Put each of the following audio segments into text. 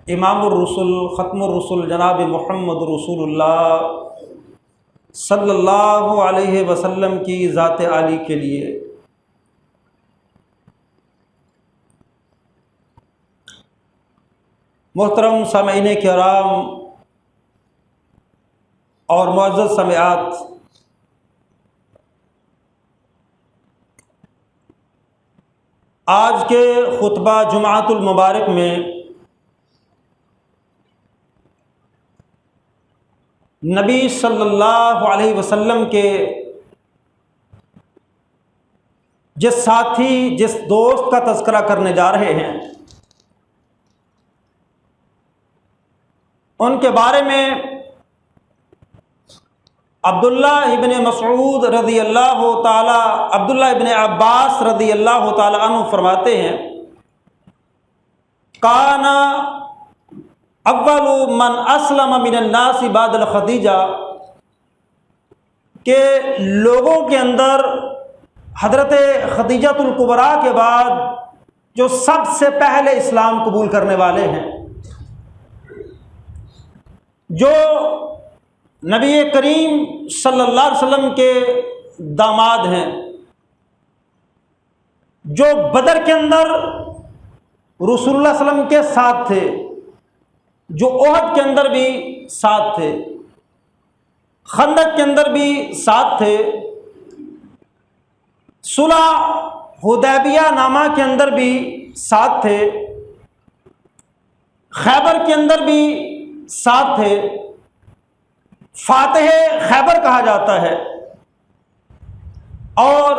امام الرسل ختم الرسل جناب محمد رسول اللہ صلی اللہ علیہ وسلم کی ذات عالی کے لیے محترم سامعین کرام اور معزز سامعات، آج کے خطبہ جمعۃ المبارک میں نبی صلی اللہ علیہ وسلم کے جس ساتھی جس دوست کا تذکرہ کرنے جا رہے ہیں ان کے بارے میں عبداللہ ابن مسعود رضی اللہ تعالی عبداللہ ابن عباس رضی اللہ تعالی عنہ فرماتے ہیں، کان اول من اسلم من الناس بعد الخدیجہ، کہ لوگوں کے اندر حضرت خدیجہ الکبریٰ کے بعد جو سب سے پہلے اسلام قبول کرنے والے ہیں، جو نبی کریم صلی اللہ علیہ وسلم کے داماد ہیں، جو بدر کے اندر رسول اللہ صلی اللہ علیہ وسلم کے ساتھ تھے، جو احد کے اندر بھی ساتھ تھے، خندق کے اندر بھی ساتھ تھے، صلح حدیبیہ نامہ کے اندر بھی ساتھ تھے، خیبر کے اندر بھی ساتھ تھے، فاتح خیبر کہا جاتا ہے، اور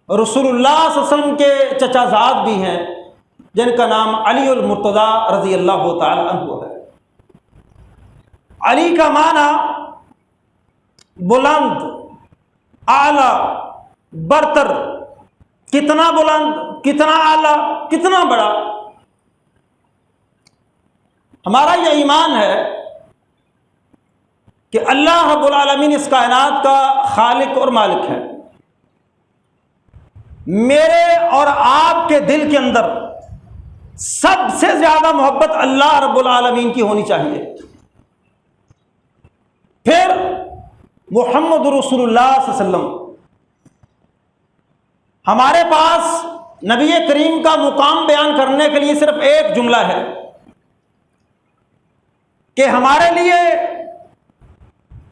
رسول اللہ صلی اللہ علیہ وسلم کے چچا زاد بھی ہیں جن کا نام علی المرتضیٰ رضی اللہ تعالی عنہ ہے۔ علی کا معنی بلند، اعلیٰ، برتر، کتنا بلند، کتنا اعلیٰ، کتنا بڑا۔ ہمارا یہ ایمان ہے کہ اللہ رب العالمین اس کائنات کا خالق اور مالک ہے۔ میرے اور آپ کے دل کے اندر سب سے زیادہ محبت اللہ رب العالمین کی ہونی چاہیے، پھر محمد رسول اللہ صلی اللہ علیہ وسلم۔ ہمارے پاس نبی کریم کا مقام بیان کرنے کے لیے صرف ایک جملہ ہے کہ ہمارے لیے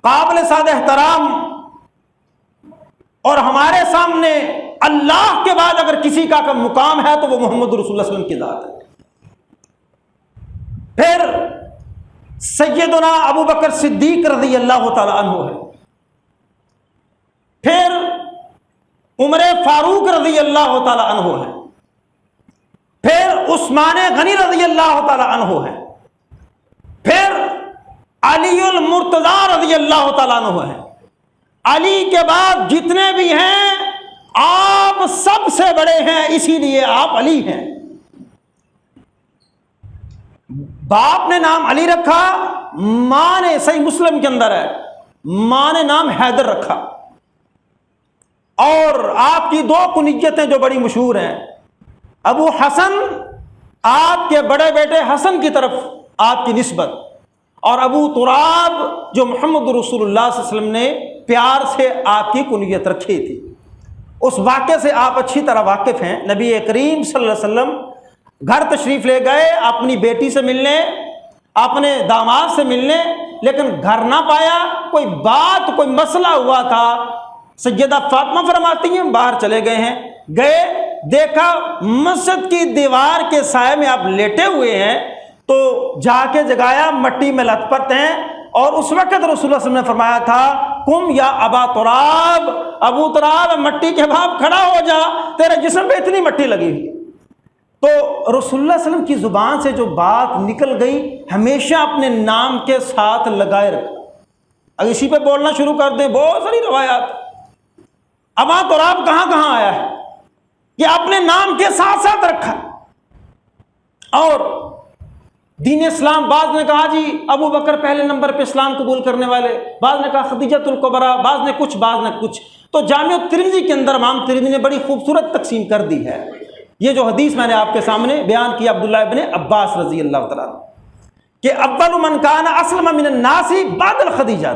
قابل صد احترام اور ہمارے سامنے اللہ کے بعد اگر کسی کا مقام ہے تو وہ محمد رسول اللہ صلی اللہ علیہ وسلم کی ذات ہے۔ پھر سیدنا ابو بکر صدیق رضی اللہ تعالی عنہ ہے، پھر عمر فاروق رضی اللہ تعالی عنہ ہے، پھر عثمان غنی رضی اللہ تعالی عنہ ہے، پھر علی المرتضیٰ رضی اللہ تعالیٰ عنہ ہے۔ علی کے بعد جتنے بھی ہیں آپ سب سے بڑے ہیں، اسی لیے آپ علی ہیں۔ باپ نے نام علی رکھا، ماں نے صحیح مسلم کے اندر ہے ماں نے نام حیدر رکھا، اور آپ کی دو کنیتیں جو بڑی مشہور ہیں، ابو حسن آپ کے بڑے بیٹے حسن کی طرف آپ کی نسبت، اور ابو تراب جو محمد رسول اللہ صلی اللہ علیہ وسلم نے پیار سے آپ کی کنیت رکھی تھی۔ اس واقعے سے آپ اچھی طرح واقف ہیں۔ نبی کریم صلی اللہ علیہ وسلم گھر تشریف لے گئے اپنی بیٹی سے ملنے، اپنے داماد سے ملنے، لیکن گھر نہ پایا، کوئی بات کوئی مسئلہ ہوا تھا۔ سیدہ فاطمہ فرماتی ہیں باہر چلے گئے ہیں، گئے دیکھا مسجد کی دیوار کے سائے میں آپ لیٹے ہوئے ہیں، تو جا کے جگایا، مٹی میں لت پت ہیں، اور اس وقت رسول اللہ صلی اللہ علیہ وسلم نے فرمایا تھا کم یا ابا تراب، ابو تراب مٹی کے باپ کھڑا ہو جا، تیرے جسم پہ اتنی مٹی لگی ہوئی۔ تو رسول اللہ صلی اللہ علیہ وسلم کی زبان سے جو بات نکل گئی ہمیشہ اپنے نام کے ساتھ لگائے رکھا۔ اگر اسی پہ بولنا شروع کر دیں، بہت ساری روایات، ابا تراب کہاں کہاں آیا ہے، یہ اپنے نام کے ساتھ ساتھ رکھا۔ اور دین اسلام، بعض نے کہا جی ابو بکر پہلے نمبر پہ اسلام قبول کرنے والے، بعض نے کہا خدیجہ الکبریٰ، بعض نے کچھ، بعض نے کچھ۔ تو جامع ترمذی کے اندر امام ترمذی نے بڑی خوبصورت تقسیم کر دی ہے یہ جو حدیث میں نے آپ کے سامنے بیان کیا عبداللہ ابن عباس رضی اللہ تعالیٰ عنہ کہ اول من کان اسلم من الناس بعد الخدیجہ،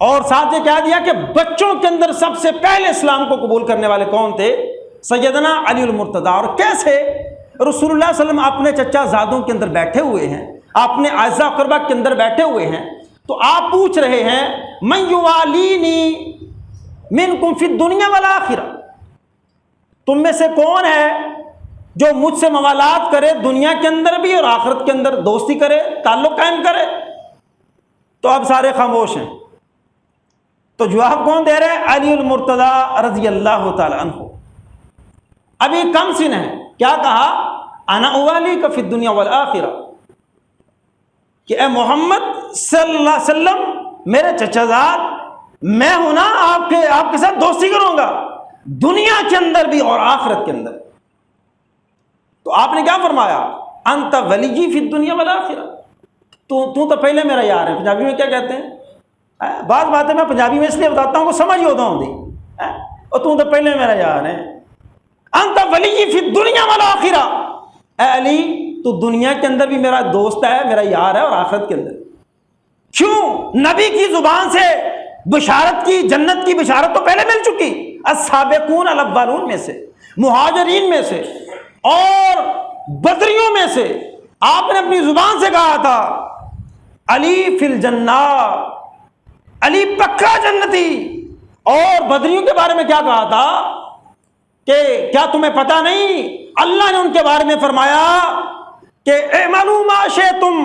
اور ساتھ یہ کہہ دیا کہ بچوں کے اندر سب سے پہلے اسلام کو قبول کرنے والے کون تھے؟ سیدنا علی المرتضیٰ۔ اور کیسے رسول اللہ صلی اللہ علیہ وسلم اپنے چچا زادوں کے اندر بیٹھے ہوئے ہیں، اپنے اعزاء قربا کے اندر بیٹھے ہوئے ہیں، تو آپ پوچھ رہے ہیں من یوالینی منکم فی الدنیا والآخرہ، تم میں سے کون ہے جو مجھ سے موالات کرے دنیا کے اندر بھی اور آخرت کے اندر، دوستی کرے، تعلق قائم کرے؟ تو اب سارے خاموش ہیں۔ تو جواب کون دے رہے؟ علی المرتضیٰ رضی اللہ تعالی عنہ۔ ابھی کم سن ہے، کیا کہا؟ انا اوالیک فی الدنیا والآخرہ، کہ اے محمد صلی اللہ علیہ وسلم میرے چچا زاد، میں ہوں نا آپ کے ساتھ دوستی کروں گا دنیا کے اندر بھی اور آخرت کے اندر۔ تو آپ نے کیا فرمایا؟ انت ولی فی الدنیا والآخرہ، تو پہلے میرا یار ہے۔ پنجابی میں کیا کہتے ہیں؟ بعض باتیں میں پنجابی میں اس لیے بتاتا ہوں کہ سمجھ ہوتا ہوں دی، اور تو پہلے میرا یار ہے۔ انت ولی فی الدنیا والآخرہ، اے علی تو دنیا کے اندر بھی میرا دوست ہے، میرا یار ہے، اور آخرت کے اندر۔ کیوں؟ نبی کی زبان سے بشارت کی، جنت کی بشارت تو پہلے مل چکی، السابقون الاولون میں سے، مہاجرین میں سے اور بدریوں میں سے۔ آپ نے اپنی زبان سے کہا تھا علی فی الجنہ، علی پکا جنتی۔ اور بدریوں کے بارے میں کیا کہا تھا کہ کیا تمہیں پتہ نہیں اللہ نے ان کے بارے میں فرمایا کہ اعملوا ما شئتم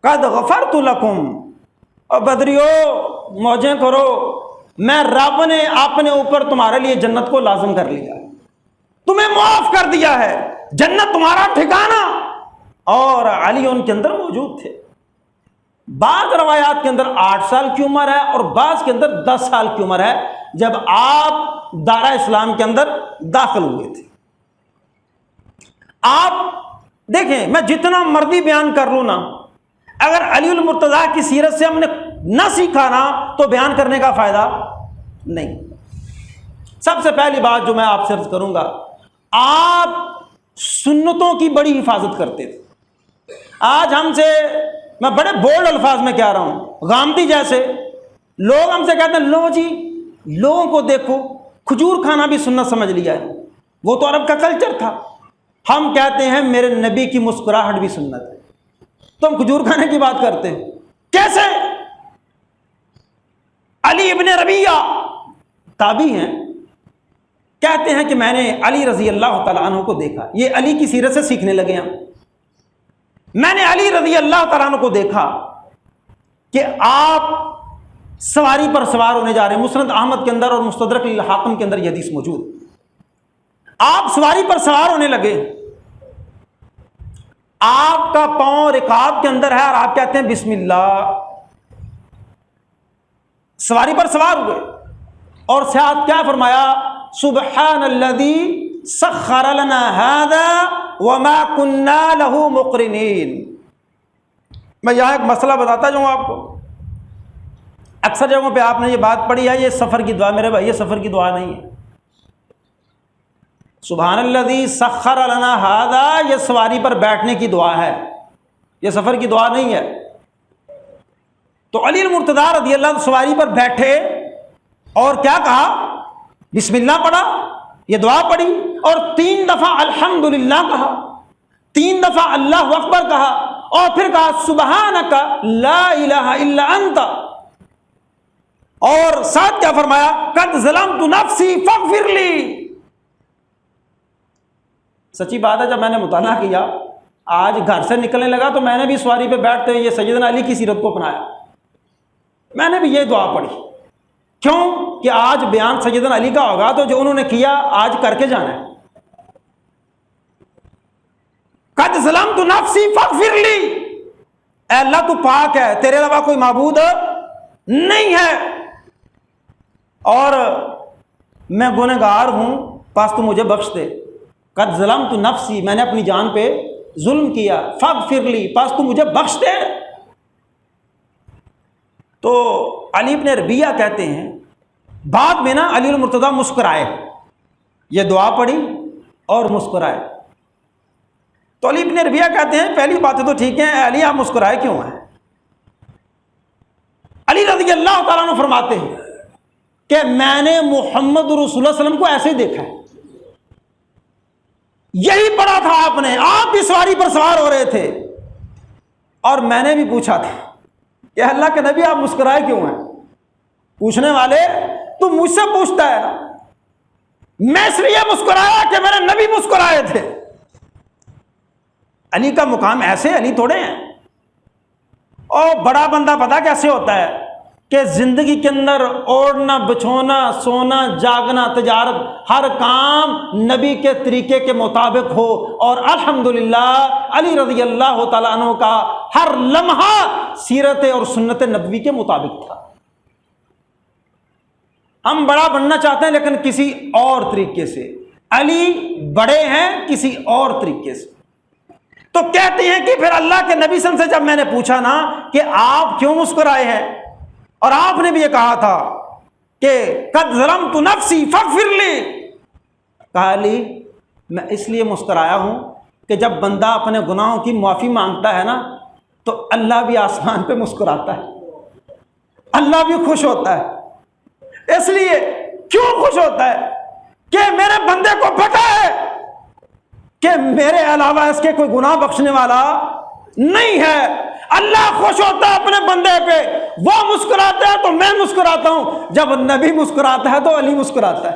قد غفرت لکم، اور بدریو موجیں کرو، میں رب نے اپنے اوپر تمہارے لیے جنت کو لازم کر لیا، تمہیں معاف کر دیا ہے، جنت تمہارا ٹھکانہ۔ اور علی ان کے اندر موجود تھے۔ بعض روایات کے اندر 8 سال کی عمر ہے اور بعض کے اندر 10 سال کی عمر ہے جب آپ دارہ اسلام کے اندر داخل ہوئے تھے۔ آپ دیکھیں، میں جتنا مرضی بیان کر لوں نا، اگر علی المرتضیٰ کی سیرت سے ہم نے نہ سیکھا نا تو بیان کرنے کا فائدہ نہیں۔ سب سے پہلی بات جو میں آپ سے عرض کروں گا، آپ سنتوں کی بڑی حفاظت کرتے تھے۔ آج ہم سے، میں بڑے بولڈ الفاظ میں کہہ رہا ہوں، غامدی جیسے لوگ ہم سے کہتے ہیں لو جی لوگوں کو دیکھو کھجور کھانا بھی سنت سمجھ لیا ہے، وہ تو عرب کا کلچر تھا۔ ہم کہتے ہیں میرے نبی کی مسکراہٹ بھی سنت ہے، تو ہم کھجور کھانے کی بات کرتے ہیں۔ کیسے؟ علی ابن ربیعہ تابعی ہیں، کہتے ہیں کہ میں نے علی رضی اللہ تعالیٰ عنہ کو دیکھا۔ یہ علی کی سیرت سے سیکھنے لگے ہم۔ میں نے علی رضی اللہ تعالیٰ عنہ کو دیکھا کہ آپ سواری پر سوار ہونے جا رہے ہیں۔ مسند احمد کے اندر اور مستدرک الحاکم کے اندر یہ حدیث موجود۔ آپ سواری پر سوار ہونے لگے، آپ کا پاؤں رکاب کے اندر ہے اور آپ کہتے ہیں بسم اللہ، سواری پر سوار ہوئے، اور ساتھ کیا فرمایا؟ سبحان الذی سخر لنا هذا وما كنا له مقرنین۔ میں یہاں ایک مسئلہ بتاتا جاؤں آپ کو۔ اکثر جگہوں پہ آپ نے یہ بات پڑھی ہے، یہ سفر کی دعا، میرے بھائی یہ سفر کی دعا نہیں ہے۔ سبحان الذی سخر لنا هذا یہ سواری پر بیٹھنے کی دعا ہے، یہ سفر کی دعا نہیں ہے۔ تو علی المرتضیٰ رضی اللہ عنہ سواری پر بیٹھے اور کیا کہا؟ بسم اللہ پڑھا، یہ دعا پڑھی، اور 3 دفعہ الحمدللہ کہا، 3 دفعہ اللہ اکبر کہا، اور پھر کہا سبحانک لا الہ الا انت، اور ساتھ کیا فرمایا؟ قد ظلمت نفسی فاغفر لی۔ سچی بات ہے، جب میں نے مطالعہ کیا، آج گھر سے نکلنے لگا تو میں نے بھی سواری پہ بیٹھتے ہوئے یہ سیدنا علی کی سیرت کو اپنایا، میں نے بھی یہ دعا پڑھی۔ کیوں کہ آج بیان سیدنا علی کا ہوگا تو جو انہوں نے کیا آج کر کے جانا ہے۔ قد ظلمت نفسی فاغفر لی، اے اللہ تو پاک ہے، تیرے علاوہ کوئی معبود نہیں ہے، اور میں گنہگار ہوں، پس تو مجھے بخش دے۔ قد ظلمت نفسی، میں نے اپنی جان پہ ظلم کیا، فاغفر لی، پس تو مجھے بخش دے۔ تو علی ابن ربیعہ کہتے ہیں بعد میں نا علی المرتضیٰ مسکرائے، یہ دعا پڑھی اور مسکرائے۔ تو علی بن ربیعہ کہتے ہیں پہلی باتیں تو ٹھیک ہیں، علی آپ مسکرائے کیوں ہیں؟ علی رضی اللہ تعالیٰ عنہ فرماتے ہیں کہ میں نے محمد رسول اللہ صلی اللہ علیہ وسلم کو ایسے ہی دیکھا ہے، یہی پڑھا تھا آپ نے، آپ بھی سواری پر سوار ہو رہے تھے، اور میں نے بھی پوچھا تھا کہ اللہ کے نبی آپ مسکرائے کیوں ہیں؟ پوچھنے والے تو مجھ سے پوچھتا ہے نا، میں اس لیے مسکرایا کہ میرے نبی مسکرائے تھے۔ علی کا مقام ایسے علی تھوڑے ہیں۔ اور بڑا بندہ پتہ کیسے ہوتا ہے کہ زندگی کے اندر اوڑھنا بچھونا سونا جاگنا تجارت ہر کام نبی کے طریقے کے مطابق ہو، اور الحمدللہ علی رضی اللہ تعالیٰ عنہ کا ہر لمحہ سیرت اور سنت نبوی کے مطابق تھا۔ ہم بڑا بننا چاہتے ہیں لیکن کسی اور طریقے سے، علی بڑے ہیں کسی اور طریقے سے۔ تو کہتے ہیں کہ پھر اللہ کے نبی صلی اللہ علیہ وسلم سے جب میں نے پوچھا نا کہ آپ کیوں مسکرائے ہیں، اور آپ نے بھی یہ کہا تھا کہ قد ظلمت نفسی فاغفر لی، کہا علی میں اس لیے مسکرایا ہوں کہ جب بندہ اپنے گناہوں کی معافی مانگتا ہے نا تو اللہ بھی آسمان پہ مسکراتا ہے، اللہ بھی خوش ہوتا ہے۔ اس لیے کیوں خوش ہوتا ہے کہ میرے بندے کو پتہ ہے کہ میرے علاوہ اس کے کوئی گناہ بخشنے والا نہیں ہے۔ اللہ خوش ہوتا ہے اپنے بندے پہ، وہ مسکراتا ہے تو میں مسکراتا ہوں، جب نبی مسکراتا ہے تو علی مسکراتا ہے۔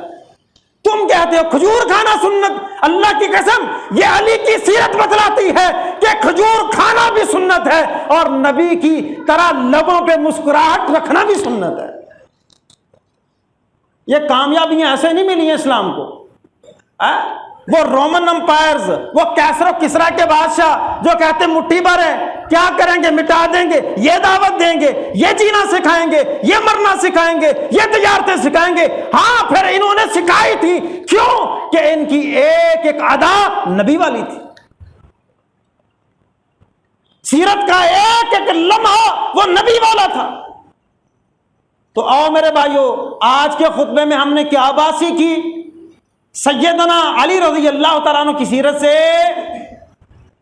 تم کہتے ہو کھجور کھانا سنت، اللہ کی قسم یہ علی کی سیرت بتلاتی ہے کہ کھجور کھانا بھی سنت ہے اور نبی کی طرح لبوں پہ مسکراہٹ رکھنا بھی سنت ہے۔ یہ کامیابیاں ایسے نہیں ملی ہیں اسلام کو۔ وہ رومن امپائرز، وہ کیسر و کسرا کے بادشاہ جو کہتے مٹھی بھر ہے، کیا کریں گے؟ مٹا دیں گے، یہ دعوت دیں گے، یہ جینا سکھائیں گے، یہ مرنا سکھائیں گے، یہ تجارتیں سکھائیں گے۔ ہاں پھر انہوں نے سکھائی تھی، کیوں؟ کہ ان کی ایک ایک ادا نبی والی تھی، سیرت کا ایک ایک لمحہ وہ نبی والا تھا۔ تو آؤ میرے بھائیو، آج کے خطبے میں ہم نے کیا باسی کی؟ سیدنا علی رضی اللہ تعالیٰ عنہ کی سیرت سے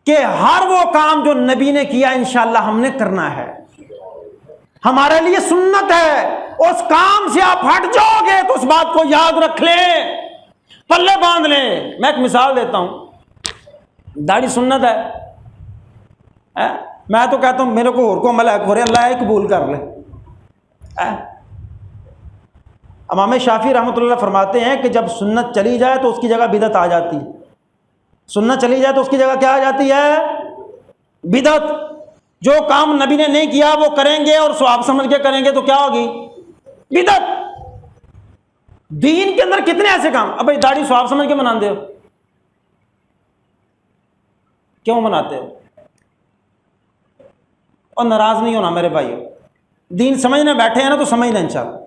کہ ہر وہ کام جو نبی نے کیا انشاءاللہ ہم نے کرنا ہے، ہمارے لیے سنت ہے۔ اس کام سے آپ ہٹ جاؤ گے تو اس بات کو یاد رکھ لیں، پلے باندھ لیں۔ میں ایک مثال دیتا ہوں، داڑھی سنت ہے، میں تو کہتا ہوں میرے کو اور کو ملائک ہو رہے، اللہ ہی قبول کر لے۔ امام شافعی رحمۃ اللہ فرماتے ہیں کہ جب سنت چلی جائے تو اس کی جگہ بدعت آ جاتی ہے، سنت چلی جائے تو اس کی جگہ کیا آ جاتی ہے؟ بدعت۔ جو کام نبی نے نہیں کیا وہ کریں گے اور ثواب سمجھ کے کریں گے تو کیا ہوگی؟ بدعت۔ دین کے اندر کتنے ایسے کام، اب داڑھی ثواب سمجھ کے مناتے ہو، کیوں مناتے ہو؟ اور ناراض نہیں ہونا میرے بھائیو، دین سمجھنے بیٹھے ہیں نا تو سمجھنا انشاءاللہ۔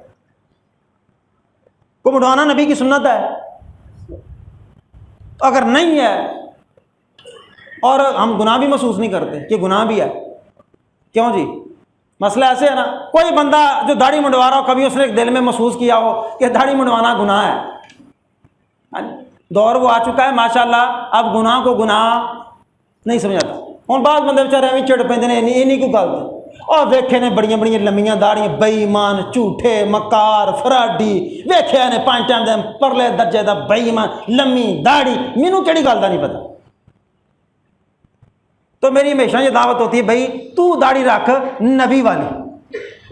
کو مڈوانا نبی کی سنت ہے، اگر نہیں ہے اور ہم گناہ بھی محسوس نہیں کرتے کہ گناہ بھی ہے، کیوں جی؟ مسئلہ ایسے ہے نا، کوئی بندہ جو داڑھی منڈوا رہا ہو کبھی اس نے دل میں محسوس کیا ہو کہ داڑھی منڈوانا گناہ ہے؟ دور وہ آ چکا ہے ماشاءاللہ، اب گناہ کو گناہ نہیں سمجھاتا۔ ہوں بعض بندے بیچارے ایویں چڑ پہ نہیں کو گل دیں، اور ویکھے نے بڑیاں بڑیاں لمیاں داڑیاں، بے ایمان جھوٹے مکار فراڈی، ویکھے نے 5 ٹائم دے پرلے درجے دا بے ایمان لمی داڑھی، مینوں کیڑی گل دا نہیں پتا۔ تو میری ہمیشہ یہ دعوت ہوتی ہے بھائی تو داڑھی رکھ نبی والی،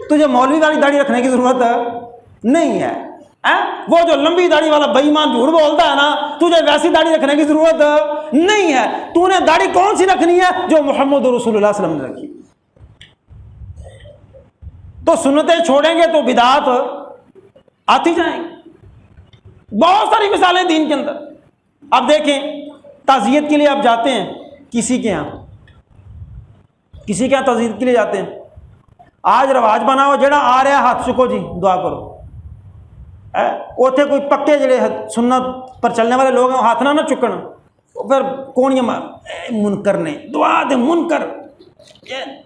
تجھے مولوی والی داڑھی رکھنے کی ضرورت نہیں ہے۔ وہ جو لمبی داڑھی والا بے ایمان جھوٹ بولتا ہے نا، تجھے ویسی داڑھی رکھنے کی ضرورت نہیں ہے۔ تو نے داڑھی کون سی رکھنی ہے؟ جو محمد رسول اللہ صلی اللہ علیہ وسلم نے رکھی۔ تو سنتیں چھوڑیں گے تو بدعات آتی جائیں گی۔ بہت ساری مثالیں دین کے اندر۔ اب دیکھیں تعزیت کے لیے آپ جاتے ہیں کسی کے یہاں تعزیت کے لیے جاتے ہیں، آج رواج بنا ہو جڑا آ رہا ہاتھ چکو جی دعا کرو، اوتھے کوئی پکے جڑے سنت پر چلنے والے لوگ ہیں ہاتھ نہ چکن، پھر کون یہ منکر نے دعا دے، منکر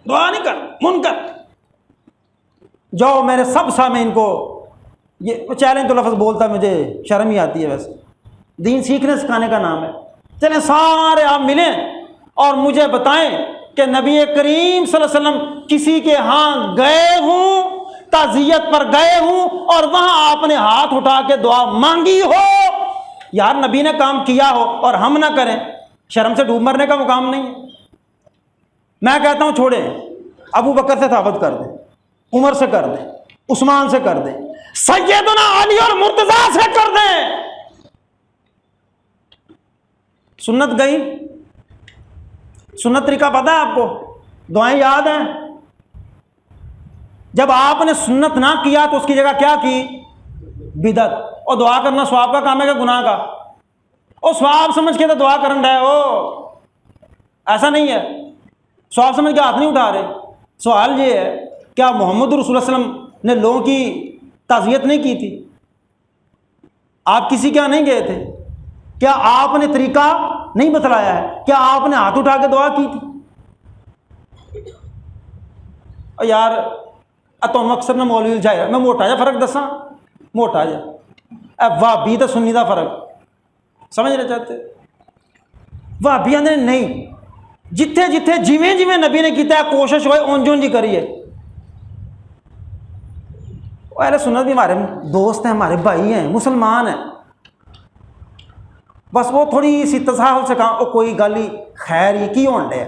دعا نہیں کر، منکر جاؤ میرے سب سامنے ان کو، یہ چیلنج تو لفظ بولتا ہے مجھے شرم ہی آتی ہے ویسے، دین سیکھنے سکھانے کا نام ہے۔ چلیں سارے آپ ملیں اور مجھے بتائیں کہ نبی کریم صلی اللہ علیہ وسلم کسی کے ہاں گئے ہوں، تعزیت پر گئے ہوں اور وہاں آپ نے ہاتھ اٹھا کے دعا مانگی ہو، یار نبی نے کام کیا ہو اور ہم نہ کریں، شرم سے ڈوب مرنے کا مقام نہیں ہے۔ میں کہتا ہوں چھوڑیں، ابو بکر سے ثابت کر دیں، عمر سے کر دیں، عثمان سے کر دیں، سیدنا علی اور مرتضیٰ سے کر دیں۔ سنت گئی، سنت طریقہ پتہ ہے آپ کو، دعائیں یاد ہیں؟ جب آپ نے سنت نہ کیا تو اس کی جگہ کیا کی؟ بدعت۔ اور دعا کرنا ثواب کا کام ہے کہ گناہ کا؟ اور ثواب سمجھ کے تو دعا کرن رہے ہو، ایسا نہیں ہے۔ ثواب سمجھ کے ہاتھ نہیں اٹھا رہے۔ سوال یہ ہے، کیا محمد رسول اللہ علیہ وسلم نے لوگوں کی تعزیت نہیں کی تھی؟ آپ کسی کے یہاں نہیں گئے تھے؟ کیا آپ نے طریقہ نہیں بتلایا ہے؟ کیا آپ نے ہاتھ اٹھا کے دعا کی تھی؟ اور یار تو اکثر نہ مولوی جائے میں موٹا جا فرق دساں، موٹا جا وہابی تو سنی دا فرق سمجھ رہے چاہتے؟ وہابیاں نے نہیں، جتھے جتھے جویں جویں نبی نے کیتا ہے کوشش ہوئے اونج اونج کریے۔ اہل سنت بھی ہمارے دوست ہیں، ہمارے بھائی ہیں، مسلمان ہیں، بس وہ تھوڑی سی تساہل سے کہاں وہ کوئی گل ہی خیر ہی کی ہون ڈے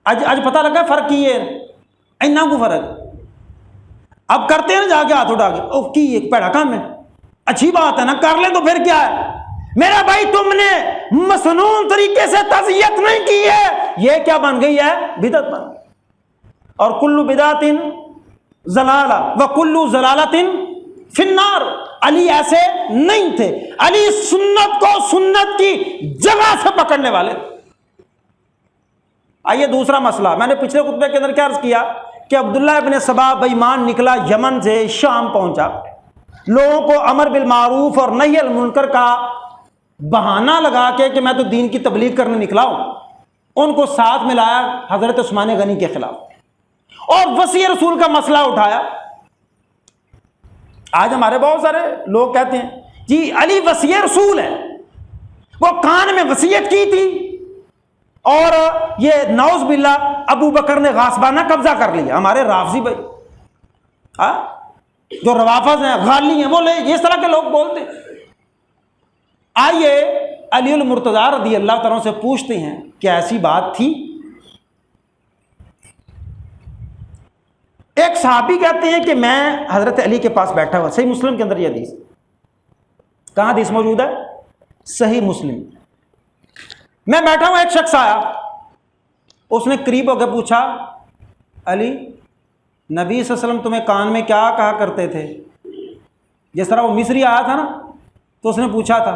اج پتہ لگا فرق کی ہے، اینا کو فرق اب کرتے ہیں نا جا کے ہاتھ اٹھا کے، او کی ایک پیڑا کام ہے، اچھی بات ہے نا، کر لیں تو پھر کیا ہے؟ میرا بھائی تم نے مسنون طریقے سے تعزیت نہیں کی ہے، یہ کیا بن گئی ہے؟ بدعت بن گئی۔ اور کل بدعت ضلالہ وکل ضلالۃ فی النار۔ علی ایسے نہیں تھے، علی سنت کو سنت کی جگہ سے پکڑنے والے تھے۔ آئیے دوسرا مسئلہ، میں نے پچھلے خطبے کے اندر کیا عرض کیا کہ عبداللہ ابن سبا بے ایمان نکلا، یمن سے شام پہنچا، لوگوں کو امر بالمعروف اور نہی عن المنکر کا بہانہ لگا کے کہ میں تو دین کی تبلیغ کرنے نکلا ہوں، ان کو ساتھ ملایا حضرت عثمان غنی کے خلاف اور وصی رسول کا مسئلہ اٹھایا۔ آج ہمارے بہت سارے لوگ کہتے ہیں جی علی وصی رسول ہے، وہ کان میں وصیت کی تھی اور یہ نعوذ باللہ ابو بکر نے غاصبانہ قبضہ کر لیا۔ ہمارے رافضی بھائی جو روافظ ہیں، غالی ہیں، وہ لے اس طرح کے لوگ بولتے ہیں۔ آئیے علی المرتضیٰ رضی اللہ تعالیٰ سے پوچھتے ہیں کہ ایسی بات تھی؟ ایک صحابی کہتے ہیں کہ میں حضرت علی کے پاس بیٹھا ہوا، صحیح مسلم کے اندر یہ حدیث، کہاں حدیث موجود ہے؟ صحیح مسلم۔ میں بیٹھا ہوں، ایک شخص آیا، اس نے قریب ہو کے پوچھا، علی نبی صلی اللہ علیہ وسلم تمہیں کان میں کیا کہا کرتے تھے؟ جس طرح وہ مصری آیا تھا نا، تو اس نے پوچھا تھا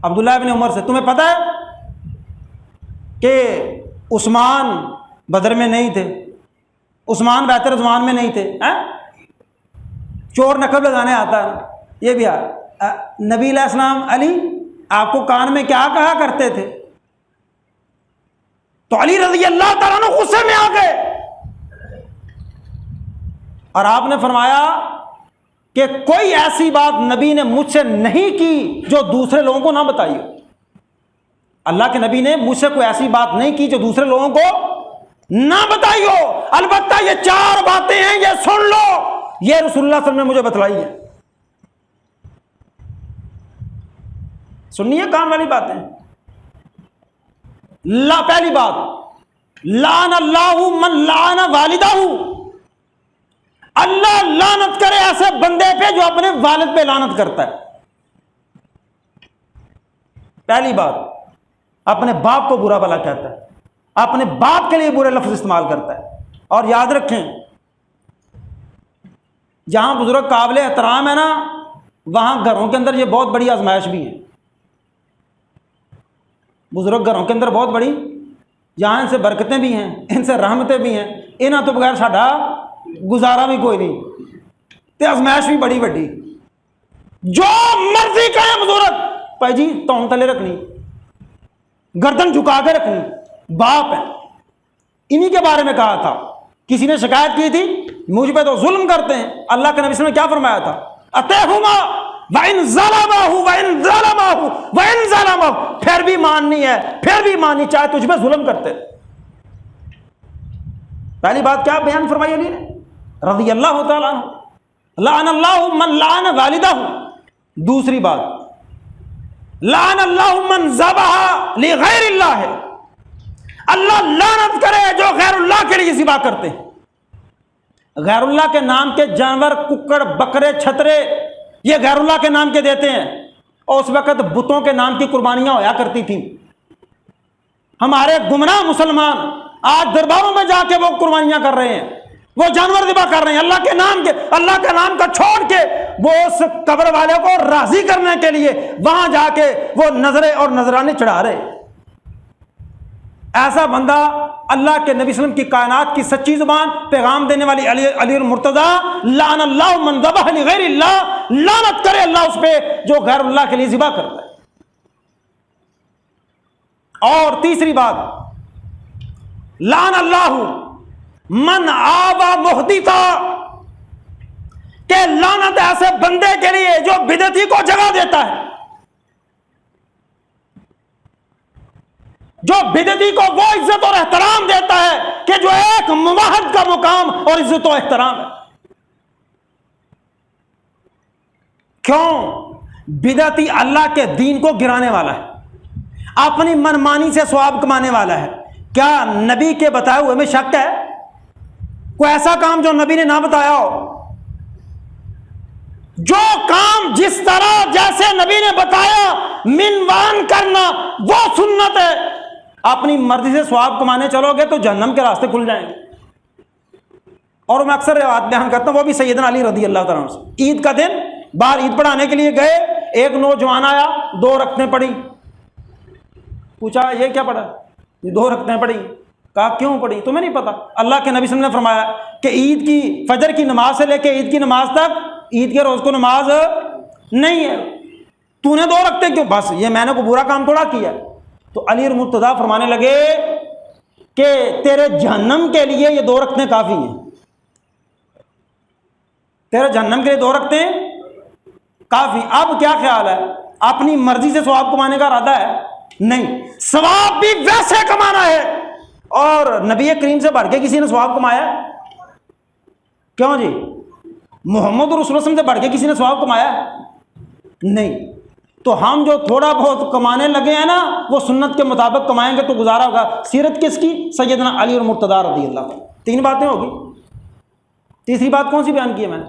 عبداللہ ابن عمر سے، تمہیں پتہ ہے کہ عثمان بدر میں نہیں تھے، عثمان بہتر عثمان میں نہیں تھے، چور نقب لگانے آتا ہے یہ بھی نبی علیہ السلام علی آپ کو کان میں کیا کہا کرتے تھے؟ تو علی رضی اللہ تعالیٰ عنہ غصے میں آ گئے اور آپ نے فرمایا کہ کوئی ایسی بات نبی نے مجھ سے نہیں کی جو دوسرے لوگوں کو نہ بتائی ہو۔ اللہ کے نبی نے مجھ سے کوئی ایسی بات نہیں کی جو دوسرے لوگوں کو نہ بتائی ہو، البتہ یہ 4 باتیں ہیں، یہ سن لو، یہ رسول اللہ صلی اللہ علیہ وسلم نے مجھے بتلائی ہے۔ سنیے کام والی باتیں۔ پہلی بات، لعن اللہ من لعن والدہ، اللہ لعنت کرے ایسے بندے پہ جو اپنے والد پہ لعنت کرتا ہے۔ پہلی بات، اپنے باپ کو برا بھلا کہتا ہے، اپنے باپ کے لیے برے لفظ استعمال کرتا ہے۔ اور یاد رکھیں، جہاں بزرگ قابل احترام ہے نا، وہاں گھروں کے اندر یہ بہت بڑی آزمائش بھی ہے۔ بزرگ گھروں کے اندر بہت بڑی، جہاں ان سے برکتیں بھی ہیں، ان سے رحمتیں بھی ہیں، انہاں تو بغیر ساڈا گزارا بھی کوئی نہیں، تے آزمائش بھی بڑی بڑی۔ جو مرضی کہیں بزرگ بھائی جی تون تلے رکھنی، گردن جھکا کے رکھنی، باپ ہے۔ انہی کے بارے میں کہا تھا، کسی نے شکایت کی تھی مجھ پہ تو ظلم کرتے ہیں، اللہ کے نبی صلی اللہ علیہ وسلم نے کیا فرمایا تھا؟ اطیعہما وَإِن ظَلَمَهُ وَإِن ظَلَمَهُ وَإِن ظَلَمَهُ، پھر بھی ماننی ہے، پھر بھی ماننی، چاہے تجھ پہ ظلم کرتے۔ پہلی بات کیا بیان فرمائی علی نے رضی اللہ تعالیٰ عنہ، لعن اللہ من لعن والدہ۔ دوسری بات، لعن اللہ من ذبح لغیر اللہ، اللہ لعنت کرے جو غیر اللہ کے لیے ذبح کرتے ہیں۔ غیر اللہ کے نام کے جانور، ککڑ، بکرے، چھترے، یہ غیر اللہ کے نام کے دیتے ہیں، اور اس وقت بتوں کے نام کی قربانیاں ہویا کرتی تھیں۔ ہمارے گمراہ مسلمان آج درباروں میں جا کے وہ قربانیاں کر رہے ہیں، وہ جانور ذبح کر رہے ہیں اللہ کے نام کے، اللہ کے نام کا چھوڑ کے وہ اس قبر والے کو راضی کرنے کے لیے وہاں جا کے وہ نظریں اور نذرانے چڑھا رہے۔ ایسا بندہ اللہ کے نبی صلی اللہ علیہ وسلم کی کائنات کی سچی زبان پیغام دینے والی علی المرتضی، لعن اللہ من ذبح لغیر اللہ، لعنت کرے اللہ اس پہ جو غیر اللہ کے لیے ذبح کرتا ہے۔ اور تیسری بات، لعن اللہ من آوى محدثا، کہ لعنت ایسے بندے کے لیے جو بدعتی کو جگہ دیتا ہے، جو بدعتی کو وہ عزت اور احترام دیتا ہے کہ جو ایک موحد کا مقام اور عزت و احترام ہے۔ کیوں؟ بدعتی اللہ کے دین کو گرانے والا ہے، اپنی منمانی سے ثواب کمانے والا ہے۔ کیا نبی کے بتائے ہوئے میں شک ہے؟ کوئی ایسا کام جو نبی نے نہ بتایا ہو؟ جو کام جس طرح جیسے نبی نے بتایا منوان کرنا وہ سنت ہے۔ اپنی مرضی سے ثواب کمانے چلو گے تو جہنم کے راستے کھل جائیں گے۔ اور میں اکثر روایت بیان کرتا ہوں، وہ بھی سیدنا علی رضی اللہ تعالیٰ عنہ سے۔ عید کا دن باہر عید پڑھانے کے لیے گئے، ایک نوجوان آیا، 2 رکعتیں پڑھی۔ پوچھا یہ کیا پڑھا؟ یہ 2 رکعتیں پڑھی۔ کہا کیوں پڑھی؟ تمہیں نہیں پتا؟ اللہ کے نبی صلی اللہ علیہ وسلم نے فرمایا کہ عید کی فجر کی نماز سے لے کے عید کی نماز تک عید کے روز کو نماز نہیں ہے، تو نے 2 رکعتیں کیوں؟ بس یہ میں نے کوئی برا کام تھوڑا کیا۔ تو علی المرتضیٰ فرمانے لگے کہ تیرے جہنم کے لیے یہ 2 رکعتیں کافی ہیں، تیرے جہنم کے لیے 2 رکعتیں کافی۔ اب کیا خیال ہے؟ اپنی مرضی سے ثواب کمانے کا ارادہ ہے؟ نہیں، ثواب بھی ویسے کمانا ہے۔ اور نبی کریم سے بڑھ کے کسی نے ثواب کمایا؟ کیوں جی؟ محمد رسول اللہ صلی اللہ علیہ وسلم سے بڑھ کے کسی نے ثواب کمایا؟ نہیں۔ تو ہم جو تھوڑا بہت کمانے لگے ہیں نا، وہ سنت کے مطابق کمائیں گے تو گزارا ہوگا۔ سیرت کس کی؟ سیدنا علی اور مرتضیٰ رضی اللہ عنہ۔ 3 باتیں ہوگی۔ تیسری بات کون سی بیان کی ہے میں نے؟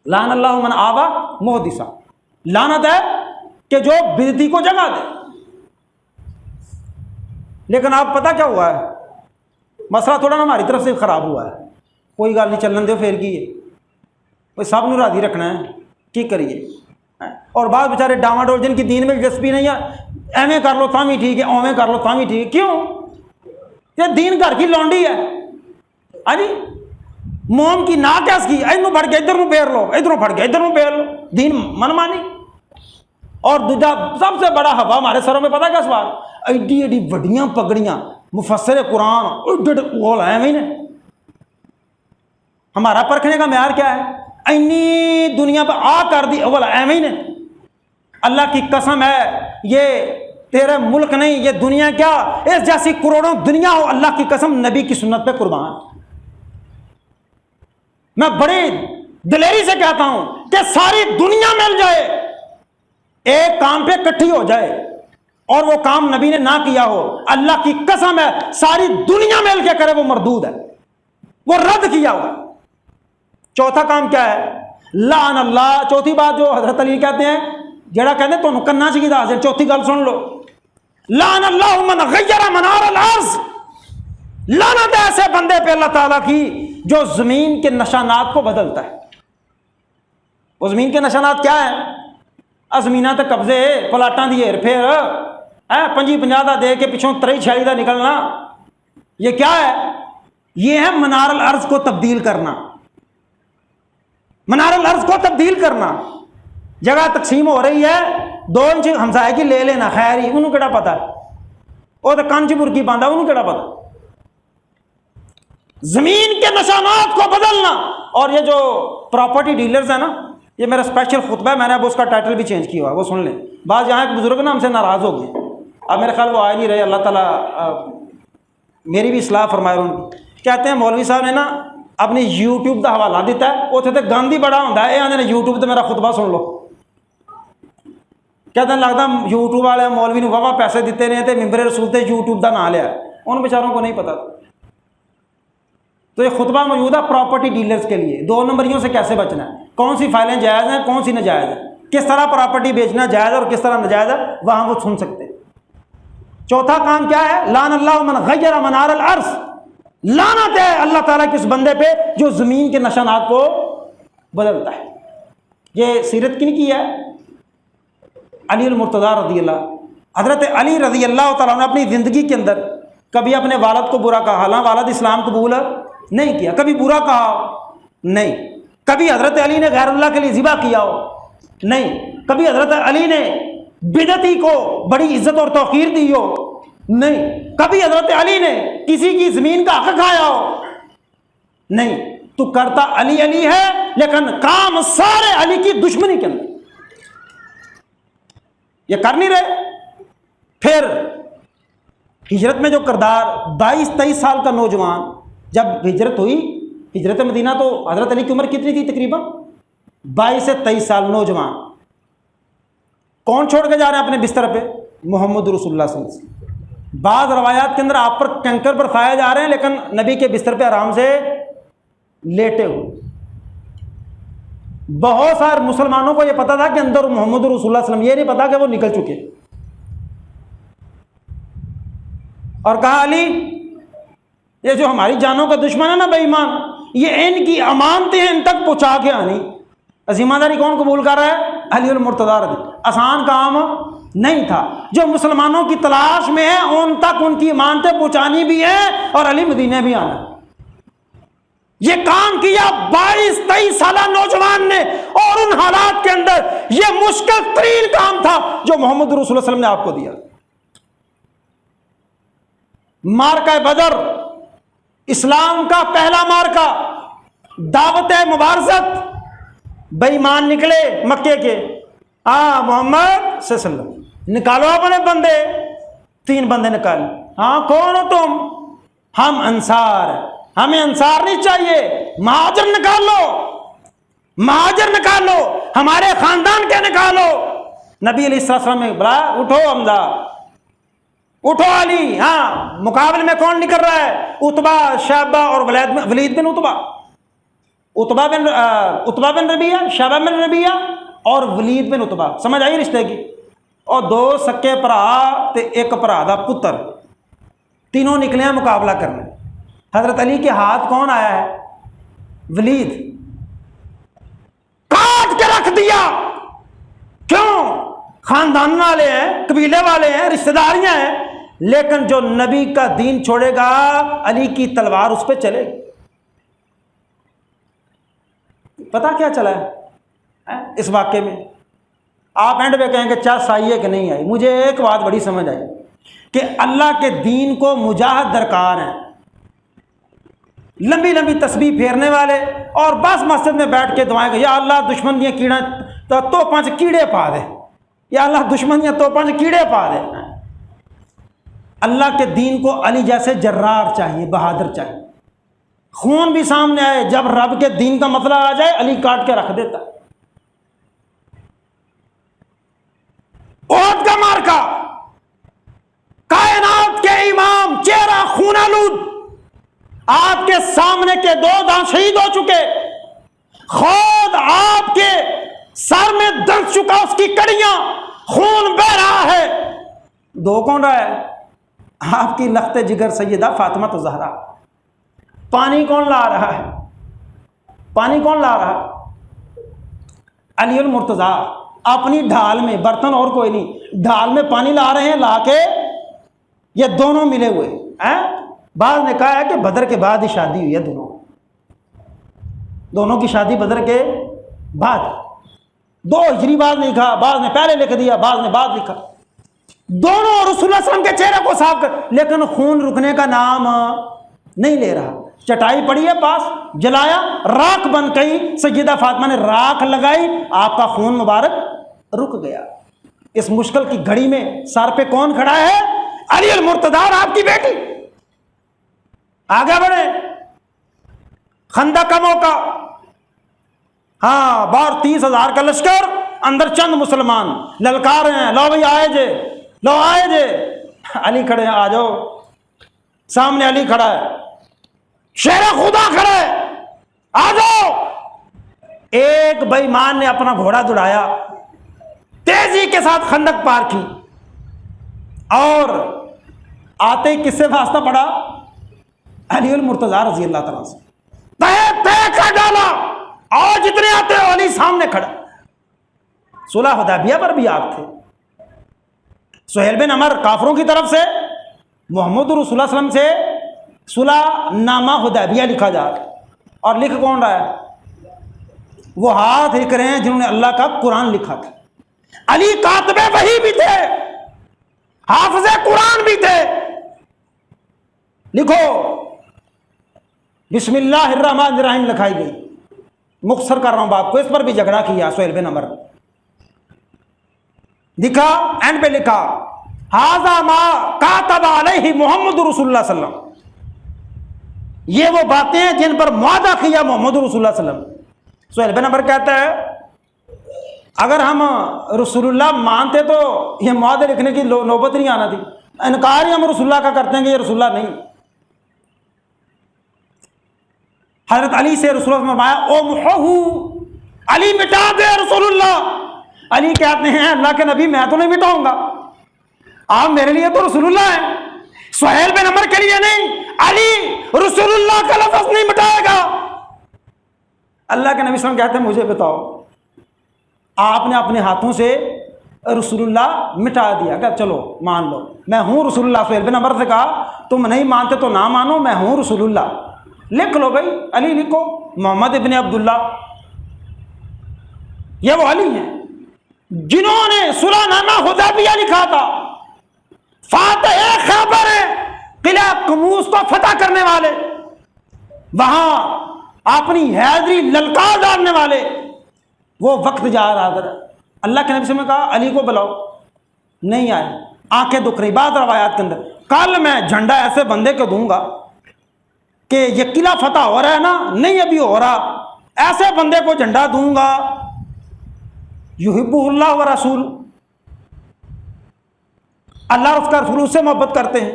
لعن اللہ من آوى محدثا، لعنت ہے کہ جو بدعتی کو جگہ دے۔ لیکن آپ پتہ کیا ہوا ہے؟ مسئلہ تھوڑا نا ہماری طرف سے خراب ہوا ہے۔ کوئی گل نہیں، چلن دو، پھر کی ہے، سب نو راضی رکھنا ہے، کی کریے۔ اور بعض بیچارے ڈاما ڈول جن کی دین میں دلچسپی نہیں ہے، ایویں کر لو تاں بھی ٹھیک ہے، اوویں کر لو تاں بھی ٹھیک ہے۔ کیوں؟ یہ دین گھر کی لونڈی ہے۔ ہاں جی، موم کی ناک ہے اس کی، ادھر پھڑ کے ادھر پھیر لو، ادھر پھڑ کے ادھر پھیر لو، دین من مانی۔ اور دوجا سب سے بڑا ہوا ہمارے سروں میں پتہ کیا سوال؟ ایڈی ایڈی وڈیاں پگڑیاں، مفسر قرآن ایویں نے۔ ہمارا پرکھنے کا معیار کیا ہے؟ اینی دنیا پہ آ کر دی اول ایویں نے۔ اللہ کی قسم ہے یہ تیرے ملک نہیں، یہ دنیا کیا، اس جیسی کروڑوں دنیا ہو، اللہ کی قسم نبی کی سنت پہ قربان۔ میں بڑی دلیری سے کہتا ہوں کہ ساری دنیا مل جائے، ایک کام پہ اکٹھی ہو جائے، اور وہ کام نبی نے نہ کیا ہو، اللہ کی قسم ہے ساری دنیا مل کے کرے وہ مردود ہے، وہ رد کیا ہوا۔ چوتھا کام کیا ہے؟ لعن اللہ۔ چوتھی بات جو حضرت علی کہتے ہیں، جڑا کہتے ہیں تو کرنا چاہیے حاضر، چوتھی گل سن لو، لعن اللہ من غیر منار الارض، لعنت ایسے بندے پہ اللہ تعالیٰ کی جو زمین کے نشانات کو بدلتا ہے۔ وہ زمین کے نشانات کیا ہیں؟ زمینہ تے قبضے، پلاٹاں دی ہیر پھیر، 50 دا دے کے پچھوں 63 دا نکلنا، یہ کیا ہے؟ یہ ہے منار الارض کو تبدیل کرنا۔ منار الارض کو تبدیل کرنا، جگہ تقسیم ہو رہی ہے، 2 انچ ہمسائے کی لے لینا، خیر ہی، انہوں کیڑا پتا ہے، وہ تو کانچ برکی باندھا، انہوں کیڑا پتا۔ زمین کے نشانات کو بدلنا۔ اور یہ جو پراپرٹی ڈیلرز ہیں نا، یہ میرا اسپیشل خطبہ ہے، میں نے اب اس کا ٹائٹل بھی چینج کیا ہوا ہے، وہ سن لیں۔ بعض یہاں ایک بزرگ نا ہم سے ناراض ہو گئے، اب میرے خیال وہ آ نہیں رہے، اللہ تعالیٰ میری بھی اصلاح فرمائے ان کی۔ کہتے ہیں مولوی صاحب نے نا اپنی یوٹیوب کا حوالہ دیتا ہے، وہ تھے گاندھی بڑا ہوتا ہے، یہ آدھے نے یوٹیوب تو میرا خطبہ سن لو۔ کہتے ہیں لگتا یوٹیوب والے مولوی نے واہ پیسے دیتے رہے تھے، ممبر رسول تے یوٹیوب کا نام لیا، ان بیچاروں کو نہیں پتا تھا۔ تو یہ خطبہ موجود ہے پراپرٹی ڈیلرز کے لیے، 2 نمبریوں سے کیسے بچنا ہے، کون سی فائلیں جائز ہیں کون سی ناجائز ہیں، کس طرح پراپرٹی بیچنا جائز ہے اور کس طرح ناجائز ہے، وہاں وہ سن سکتے ہیں۔ چوتھا کام کیا ہے؟ لعن اللہ من غیر منار الارض، لعنت ہے اللہ تعالیٰ کے اس بندے پہ جو زمین کے نشانات کو بدلتا ہے۔ یہ سیرت کی نہیں کی ہے علی المرتضیٰ رضی اللہ، حضرت علی رضی اللہ تعالیٰ نے اپنی زندگی کے اندر کبھی اپنے والد کو برا کہا، حالانکہ والد اسلام قبول نہیں کیا، کبھی برا کہا نہیں، کبھی حضرت علی نے غیر اللہ کے لیے ذبح کیا ہو نہیں، کبھی حضرت علی نے بدعتی کو بڑی عزت اور توقیر دی ہو نہیں، کبھی حضرت علی نے کسی کی زمین کا حق کھایا ہو نہیں۔ تو کرتا علی علی ہے لیکن کام سارے علی کی دشمنی کے اندر، یہ کر نہیں رہے۔ پھر ہجرت میں جو کردار 22-23 سال کا نوجوان، جب ہجرت ہوئی، ہجرت مدینہ تو حضرت علی کی عمر کتنی تھی؟ تقریباً 22 سے 23 سال نوجوان، کون چھوڑ کے جا رہے ہیں اپنے بستر پہ؟ محمد رسول اللہ صلی اللہ علیہ وسلم۔ بعض روایات کے اندر آپ پر کنکر پر کھائے جا رہے ہیں لیکن نبی کے بستر پہ آرام سے لیٹے ہوئے۔ بہت سارے مسلمانوں کو یہ پتا تھا کہ اندر محمد رسول اللہ صلی اللہ علیہ وسلم، یہ نہیں پتا کہ وہ نکل چکے، اور کہا علی یہ جو ہماری جانوں کا دشمن ہے نا بے ایمان، یہ ان کی امانتیں ان تک پہنچا کے آنی۔ ذمہ داری کون قبول کر رہا ہے؟ علی المرتضیٰ رضی۔ آسان کام نہیں تھا، جو مسلمانوں کی تلاش میں ہے ان تک ان کی امانتیں پہنچانی بھی ہے اور علی مدینہ بھی آنا۔ یہ کام کیا 22-23 سالہ نوجوان نے، اور ان حالات کے اندر یہ مشکل ترین کام تھا جو محمد رسول اللہ صلی اللہ علیہ وسلم نے آپ کو دیا۔ مارکہ بدر اسلام کا پہلا مارکہ، دعوت مبارزت، بے ایمان نکلے مکے کے، محمد صلی اللہ علیہ وسلم نکالو اپنے بندے، 3 بندے نکالے، کون ہو تم؟ ہم انصار ہیں، ہمیں انصار نہیں چاہیے، مہاجر نکال لو، مہاجر نکال لو، ہمارے خاندان کے نکالو۔ نبی علیہ السلام نے بلایا، اٹھو حمزہ، اٹھو علی، مقابلے میں کون نکل رہا ہے؟ عتبہ، شیبہ اور ولید بن عتبہ، عتبہ بن ربیعہ، شیبہ بن ربیعہ اور ولید بن عتبہ، سمجھ آئی رشتے کی؟ اور 2 سکے بھرا تے 1 بھرا دا پتر، تینوں نکلے ہیں مقابلہ کرنے۔ حضرت علی کے ہاتھ کون آیا ہے؟ ولید، کاٹ کے رکھ دیا۔ کیوں؟ خاندان والے ہیں، قبیلے والے ہیں، رشتہ داریاں ہیں، لیکن جو نبی کا دین چھوڑے گا علی کی تلوار اس پہ چلے گی۔ پتا کیا چلا ہے اس واقعے میں؟ آپ اینڈ پہ کہیں کہ چس آئی ہے کہ نہیں آئی؟ مجھے ایک بات بڑی سمجھ آئی کہ اللہ کے دین کو مجاہد درکار ہیں، لمبی لمبی تسبیح پھیرنے والے اور بس مسجد میں بیٹھ کے دعائیں کہ یا اللہ دشمن دیاں کیڑا تو 5 کیڑے پا دے، یا اللہ دشمن دیاں تو 5 کیڑے پا دے۔ اللہ کے دین کو علی جیسے جرار چاہیے، بہادر چاہیے، خون بھی سامنے آئے، جب رب کے دین کا مسئلہ آ جائے علی کاٹ کے رکھ دیتا۔ احد کا مارکا، کائنات کے امام، چہرہ خون آلود، آپ کے سامنے کے 2 دانت شہید ہو چکے، خود آپ کے سر میں درد چکا، اس کی کڑیاں، خون بہ رہا ہے، 2 کون رہا ہے؟ آپ کی لخت جگر سیدہ فاطمہ الزہرا۔ پانی کون لا رہا ہے؟ پانی کون لا رہا ہے؟ علی المرتضیٰ اپنی ڈھال میں، برتن اور کوئی نہیں، ڈھال میں پانی لا رہے ہیں، لا کے یہ دونوں ملے ہوئے ہیں۔ بعض نے کہا ہے کہ بدر کے بعد ہی شادی ہوئی ہے دونوں کی شادی بدر کے بعد، 2 ہجری بعد نہیں لکھا، بعض نے پہلے لکھ دیا، بعض نے بعد لکھا، دونوں رسول اللہ صلی اللہ علیہ وسلم کے چہرے کو صاف کر، لیکن خون رکنے کا نام نہیں لے رہا، چٹائی پڑی ہے پاس، جلایا، راکھ بن گئی، سیدہ فاطمہ نے راکھ لگائی، آپ کا خون مبارک رک گیا۔ اس مشکل کی گھڑی میں سر پہ کون کھڑا ہے؟ علی المرتضیٰ اور آپ کی بیٹی۔ آگے بڑھے، خندق کا موقع، ہاں، باہر 30,000 کا لشکر، اندر چند مسلمان للکار ہیں، لو بھائی آئے جے، لو آئے جے، علی کھڑے ہیں، آ جاؤ، سامنے علی کھڑا ہے، شیر خدا کھڑا ہے، آ جاؤ۔ ایک بے ایمان نے اپنا گھوڑا دوڑایا، تیزی کے ساتھ خندق پار کی، اور آتے ہی کس سے واسطہ پڑا؟ علی المرتضیٰ رضی اللہ تعالیٰ سے، طے کر ڈالا، اور جتنے آتے ہو علی سامنے کھڑا۔ صلح حدیبیہ پر بھی آپ تھے، سہیل بن عمر کافروں کی طرف سے محمد رسول اللہ صلی اللہ علیہ وسلم سے صلح نامہ حدیبیہ لکھا جا رہا ہے، اور لکھ کون رہا ہے؟ وہ ہاتھ لکھ رہے ہیں جنہوں نے اللہ کا قرآن لکھا تھا۔ علی کاتب وحی بھی تھے، حافظ قرآن بھی تھے۔ لکھو، بسم اللہ الرحمن الرحیم لکھائی گئی، مختصر کر رہا ہوں بات کو، اس پر بھی جھگڑا کیا سہیل بن عمر، لکھا، اینڈ پہ لکھا، ھذا ما کاتب علیہ محمد رسول اللہ صلی اللہ علیہ وسلم، یہ وہ باتیں ہیں جن پر معاہدہ کیا محمد رسول اللہ صلی اللہ علیہ وسلم۔ سہیل بن عمر کہتا ہے اگر ہم رسول اللہ مانتے تو یہ معاہدے لکھنے کی نوبت نہیں آنا تھی، انکار ہی ہم رسول اللہ کا کرتے ہیں کہ یہ رسول اللہ نہیں۔ حضرت علی سے رسول اللہ نے فرمایا او محو، علی مٹا دے رسول اللہ۔ علی کہتے ہیں اللہ کے نبی میں تو نہیں مٹاؤں گا، آپ میرے لیے تو رسول اللہ ہیں، سہیل بن عمر کے لیے نہیں، علی رسول اللہ کا لفظ نہیں مٹائے گا۔ اللہ کے نبی صلی اللہ علیہ وسلم کہتے ہیں مجھے بتاؤ، آپ نے اپنے ہاتھوں سے رسول اللہ مٹا دیا، کہ چلو مان لو میں ہوں رسول اللہ۔ سہیل بن عمر سے کہا تم نہیں مانتے تو نہ مانو، میں ہوں رسول اللہ، لکھ لو بھائی، علی لکھو، محمد ابن عبداللہ، یہ وہ علی ہیں جنہوں نے صلح نامہ حدیبیہ لکھا تھا، فاتح خیبر ہے، قلعہ قموس کو فتح کرنے والے، وہاں اپنی حیدری للکار ڈالنے والے۔ وہ وقت جا رہا تھا، اللہ کے نبی سے میں کہا علی کو بلاؤ، نہیں آئے، آنکھیں دکھ رہی۔ بعض روایات کے اندر کل میں جھنڈا ایسے بندے کو دوں گا کہ یہ قلعہ فتح ہو رہا ہے نا، نہیں ابھی ہو رہا، ایسے بندے کو جھنڈا دوں گا یحبہ اللہ و رسول، اللہ اور اس کا رسول اس سے محبت کرتے ہیں،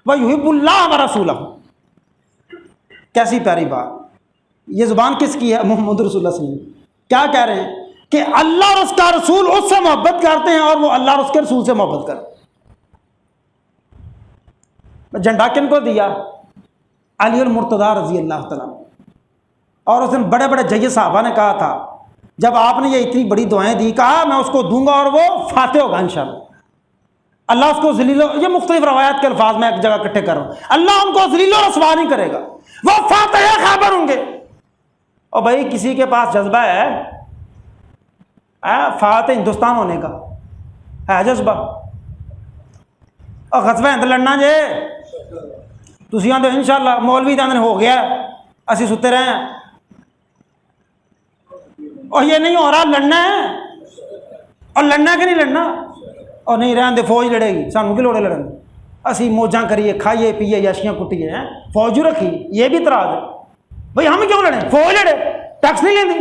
وہ یحب اللہ و رسولہ۔ کیسی پیاری بات، یہ زبان کس کی ہے؟ محمد رسول اللہ صلی اللہ علیہ وسلم کیا کہہ رہے ہیں کہ اللہ اور اس کا رسول اس سے محبت کرتے ہیں، اور وہ اللہ اور اس کے رسول سے محبت کرتے ہیں۔ جھنڈا کن کو دیا؟ علی المرتضیٰ رضی اللہ تعالیٰ۔ اور اس دن بڑے بڑے جید صحابہ نے کہا تھا، جب آپ نے یہ اتنی بڑی دعائیں دی، کہا میں اس کو دوں گا اور وہ فاتح ہوگا انشاءاللہ، اللہ اس کو ذلیل، یہ مختلف روایات کے الفاظ میں ایک جگہ اکٹھے کر رہا ہوں، اللہ ان کو ذلیل و رسوا نہیں کرے گا، وہ فاتح خیبر ہوں گے۔ اور بھائی کسی کے پاس جذبہ ہے فاتح ہندوستان ہونے کا، ہے جذبہ، اور غزوہ ہند لڑنا جے تسی آندے انشاءاللہ مولوی دے ہو گیا اسی ستے رہے ہیں، اور یہ نہیں ہو رہا، لڑنا ہے، اور لڑنا ہے کہ نہیں لڑنا، اور نہیں رہن دے فوج لڑے گی، سانوں کی لوڑے لڑن، اسی موجاں کریے، کھائیے پیئے، یاشیاں کٹیے ہیں، فوج رکھی، یہ بھی اعتراض ہے بھائی ہم کیوں لڑیں؟ فوج لڑے، ٹیکس نہیں لیندی،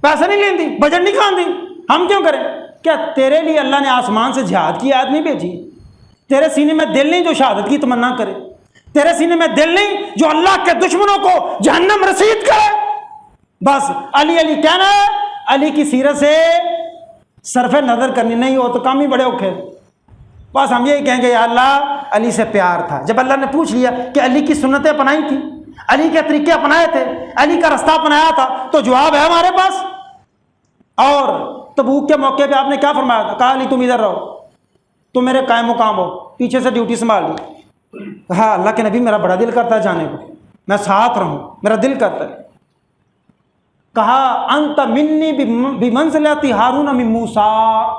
پیسے نہیں لیندی، بجٹ نہیں کھاندی، ہم کیوں کریں؟ کیا تیرے لیے اللہ نے آسمان سے جہاد کی آیت نہیں بھیجی؟ تیرے سینے میں دل نہیں جو شہادت کی تمنا کرے؟ تیرے سینے میں دل نہیں جو اللہ کے دشمنوں کو جہنم رسید کرے؟ بس علی علی کہنا ہے، علی کی سیرت سے صرف نظر کرنی نہیں ہو تو کام ہی بڑے اوکھے۔ بس ہم یہی کہیں گے یا اللہ علی سے پیار تھا۔ جب اللہ نے پوچھ لیا کہ علی کی سنتیں اپنائی تھی، علی کے طریقے اپنائے تھے، علی کا رستہ اپنایا تھا، تو جواب ہے ہمارے پاس۔ اور تبوک کے موقع پہ آپ نے کیا فرمایا تھا؟ کہا علی تم ادھر رہو، تم میرے قائم مقام ہو، پیچھے سے ڈیوٹی سنبھال لی۔ ہاں اللہ کے نبی میرا بڑا دل کرتا ہے جانے کو، میں ساتھ رہوں، میرا دل کرتا ہے۔ کہا انت منی بمنزلت ہارون من موسیٰ،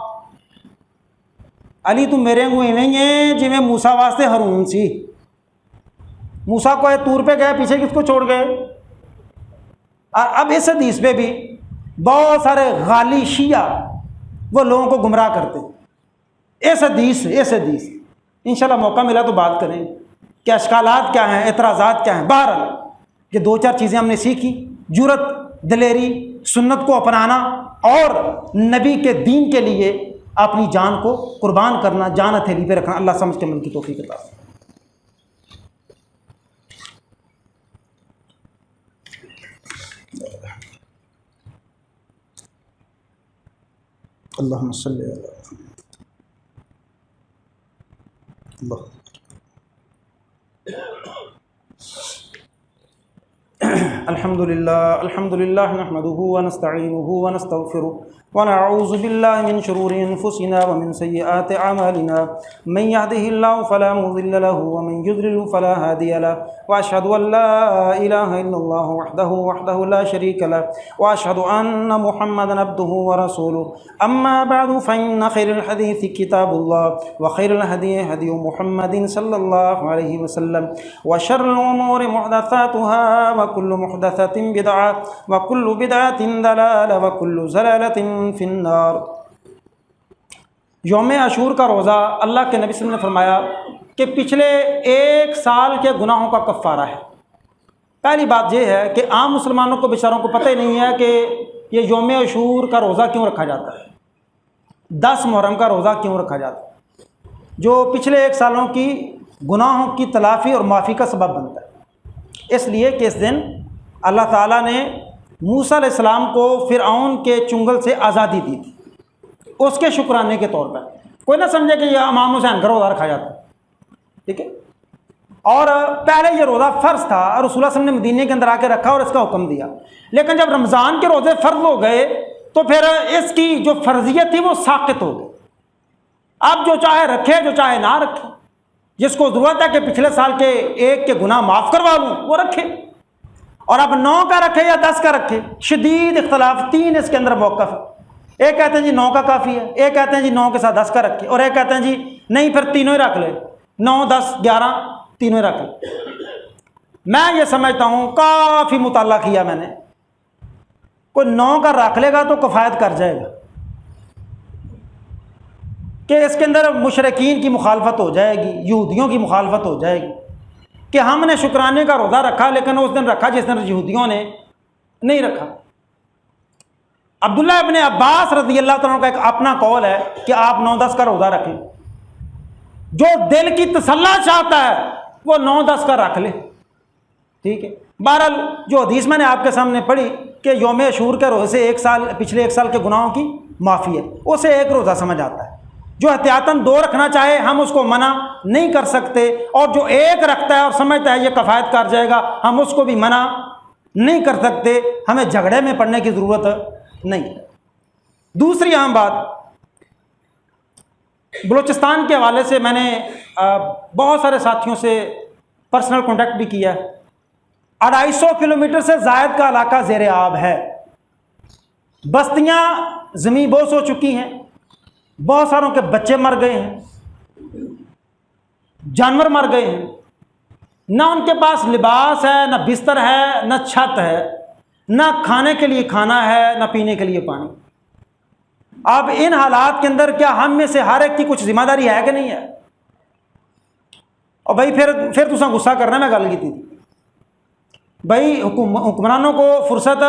علی تم میرے کو ایویں ہیں جویں موسیٰ واسطے ہارون سی۔ موسیٰ کو طور پہ گئے، پیچھے کس کو چھوڑ گئے؟ اب اس حدیث پہ بھی بہت سارے غالی شیعہ وہ لوگوں کو گمراہ کرتے ہیں۔ اس حدیث انشاءاللہ موقع ملا تو بات کریں کہ اشکالات کیا ہیں، اعتراضات کیا ہیں۔ بہرحال یہ دو چار چیزیں ہم نے سیکھی، جرأت، دلیری، سنت کو اپنانا اور نبی کے دین کے لیے اپنی جان کو قربان کرنا، جان ہتھیلی پہ رکھنا۔ اللہ سمجھ کے عمل کی توفیق عطا فرمائے۔ اللہم صلی علی اللہ۔ الحمد للہ نحمده ونستعینه ونستغفره ونعوذ باللہ من شرور انفسنا ومن سیئات اعمالنا من يهده الله فلا مضل له ومن يضلل فلا هادي له واشهد ان لا اله الا الله وحده لا شريك له واشهد ان محمدا عبده ورسوله اما بعد فان خير الحديث كتاب الله وخير الهدي هدي محمد صلى الله عليه وسلم وشر الامور محدثاتها وكل محدثة بدعة وكل بدعة ضلالة وكل ضلالة فی النار۔ یوم عاشور کا روزہ اللہ کے نبی صلی اللہ علیہ وسلم نے فرمایا کہ پچھلے ایک سال کے گناہوں کا کفارہ ہے۔ پہلی بات یہ ہے کہ عام مسلمانوں کو بیچاروں کو پتہ ہی نہیں ہے کہ یہ یوم عاشور کا روزہ کیوں رکھا جاتا ہے، 10 محرم کا روزہ کیوں رکھا جاتا ہے، جو پچھلے ایک سالوں کی گناہوں کی تلافی اور معافی کا سبب بنتا ہے۔ اس لیے کہ اس دن اللہ تعالیٰ نے موسیٰ علیہ السلام کو فرعون کے چنگل سے آزادی دی تھی، اس کے شکرانے کے طور پر۔ کوئی نہ سمجھے کہ یہ امام حسین کا روزہ رکھا جاتا ہے، ٹھیک ہے۔ اور پہلے یہ روزہ فرض تھا اور رسول اللہ صلی اللہ علیہ وسلم نے مدینے کے اندر آ کے رکھا اور اس کا حکم دیا، لیکن جب رمضان کے روزے فرض ہو گئے تو پھر اس کی جو فرضیت تھی وہ ساقط ہو گئی۔ اب جو چاہے رکھے، جو چاہے نہ رکھے، جس کو ضرورت ہے کہ پچھلے سال کے ایک کے گناہ معاف کروا لوں وہ رکھے، اور اب 9 کا رکھے یا 10 کا رکھے۔ شدید اختلاف، 3 اس کے اندر موقف ہے۔ ایک کہتے ہیں جی 9 کا کافی ہے، ایک کہتے ہیں جی 9 کے ساتھ 10 کا رکھے، اور ایک کہتے ہیں جی نہیں پھر تینوں ہی رکھ لے، 9 10 11 تینوں ہی رکھ لے۔ میں یہ سمجھتا ہوں، کافی مطالعہ کیا میں نے، کوئی 9 کا رکھ لے گا تو کفایت کر جائے گا، کہ اس کے اندر مشرکین کی مخالفت ہو جائے گی، یہودیوں کی مخالفت ہو جائے گی کہ ہم نے شکرانے کا روزہ رکھا لیکن اس دن رکھا جس دن یہودیوں نے نہیں رکھا۔ عبداللہ ابن عباس رضی اللہ تعالیٰ کا ایک اپنا قول ہے کہ آپ 9 10 کا روزہ رکھیں، جو دل کی تسلی چاہتا ہے وہ 9 10 کا رکھ لے، ٹھیک ہے۔ بہرحال جو حدیث میں نے آپ کے سامنے پڑھی کہ یوم عاشور کے روزے سے پچھلے ایک سال کے گناہوں کی معافی ہے، اسے ایک روزہ سمجھ آتا ہے۔ جو احتیاطاً 2 رکھنا چاہے ہم اس کو منع نہیں کر سکتے، اور جو 1 رکھتا ہے اور سمجھتا ہے یہ کفایت کر جائے گا ہم اس کو بھی منع نہیں کر سکتے۔ ہمیں جھگڑے میں پڑنے کی ضرورت نہیں۔ دوسری اہم بات، بلوچستان کے حوالے سے میں نے بہت سارے ساتھیوں سے پرسنل کانٹیکٹ بھی کیا ہے۔ 250 کلومیٹر سے زائد کا علاقہ زیر آب ہے، بستیاں زمین بوس ہو چکی ہیں، بہت ساروں کے بچے مر گئے ہیں، جانور مر گئے ہیں، نہ ان کے پاس لباس ہے، نہ بستر ہے، نہ چھت ہے، نہ کھانے کے لیے کھانا ہے، نہ پینے کے لیے پانی۔ اب ان حالات کے اندر کیا ہم میں سے ہر ایک کی کچھ ذمہ داری ہے کہ نہیں ہے؟ اور بھائی پھر تساں غصہ کرنا، میں گل کی تھی بھائی حکمرانوں کو فرصت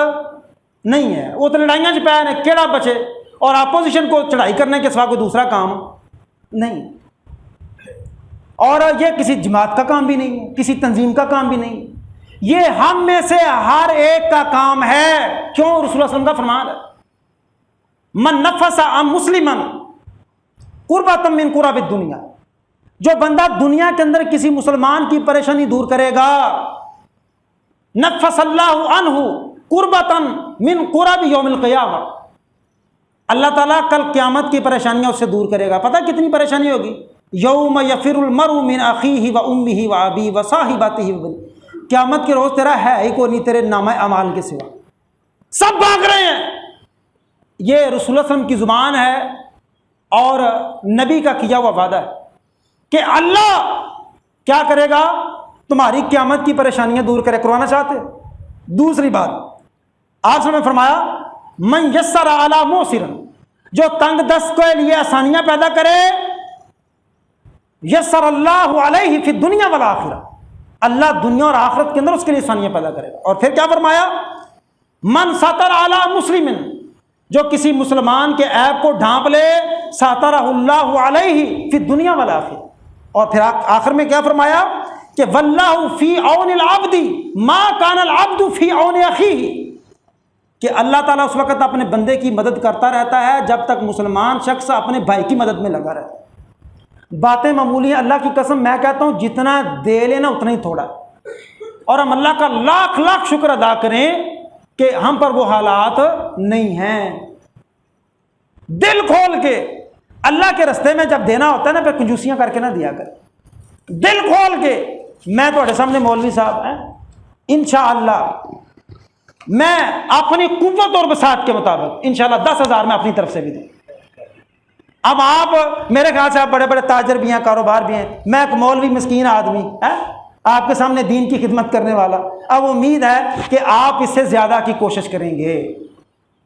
نہیں ہے، وہ تو لڑائیاں چ پے نے، کیڑا بچے، اور اپوزیشن کو چڑھائی کرنے کے سوا کوئی دوسرا کام نہیں، اور یہ کسی جماعت کا کام بھی نہیں ہے، کسی تنظیم کا کام بھی نہیں، یہ ہم میں سے ہر ایک کا کام ہے۔ کیوں؟ رسول اللہ صلی اللہ علیہ وسلم کا فرمان ہے، من نفس عن مسلما قربۃ من قرب الدنیا، جو بندہ دنیا کے اندر کسی مسلمان کی پریشانی دور کرے گا، نفس اللہ عنہ قربۃ من قرب یوم القیامہ، اللہ تعالیٰ کل قیامت کی پریشانیاں اس سے دور کرے گا۔ پتہ کتنی پریشانی ہوگی؟ یوم یفر المرء من اخیہ و امہ و ابیہ و صاحبتہ و بنیہ، قیامت کے روز تیرا ہے ہی کوئی نہیں تیرے نامہ اعمال کے سوا، سب بھاگ رہے ہیں۔ یہ رسول اللہ صلی اللہ علیہ وسلم کی زبان ہے اور نبی کا کیا ہوا وعدہ ہے کہ اللہ کیا کرے گا؟ تمہاری قیامت کی پریشانیاں دور کرے، کروانا چاہتے؟ دوسری بات آپ نے فرمایا من یسر علی موسر، جو تنگ دست کے لیے آسانیاں پیدا کرے، یسر اللہ علیہ فی الدنیا والآخرہ، اللہ دنیا اور آخرت کے اندر اس کے لیے آسانیاں پیدا کرے گا۔ اور پھر کیا فرمایا من ستر علی مسلم، جو کسی مسلمان کے عیب کو ڈھانپ لے، سترہ اللہ علیہ فی الدنیا والآخرہ۔ اور پھر آخر میں کیا فرمایا کہ واللہ فی عون العبد ما کان العبد فی عون اخیہ، کہ اللہ تعالیٰ اس وقت اپنے بندے کی مدد کرتا رہتا ہے جب تک مسلمان شخص اپنے بھائی کی مدد میں لگا رہتا ہے۔ باتیں معمولی ہیں، اللہ کی قسم میں کہتا ہوں جتنا دے لینا اتنا ہی تھوڑا، اور ہم اللہ کا لاکھ لاکھ شکر ادا کریں کہ ہم پر وہ حالات نہیں ہیں۔ دل کھول کے اللہ کے رستے میں جب دینا ہوتا ہے نا، پھر کنجوسیاں کر کے نہ دیا کر، دل کھول کے۔ میں تھوڑے سامنے مولوی صاحب ہیں، انشاءاللہ میں اپنی قوت اور بساط کے مطابق انشاءاللہ 10,000 میں اپنی طرف سے بھی دوں۔ اب آپ میرے خیال سے آپ بڑے بڑے تاجر بھی ہیں، کاروبار بھی ہیں، میں ایک مولوی مسکین آدمی آپ کے سامنے دین کی خدمت کرنے والا، اب امید ہے کہ آپ اس سے زیادہ کی کوشش کریں گے۔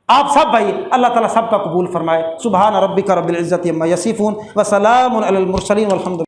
آپ سب بھائی اللہ تعالیٰ سب کا قبول فرمائے۔ سبحان ربک رب العزت عما یصفون وسلام علی المرسلین والحمد للہ۔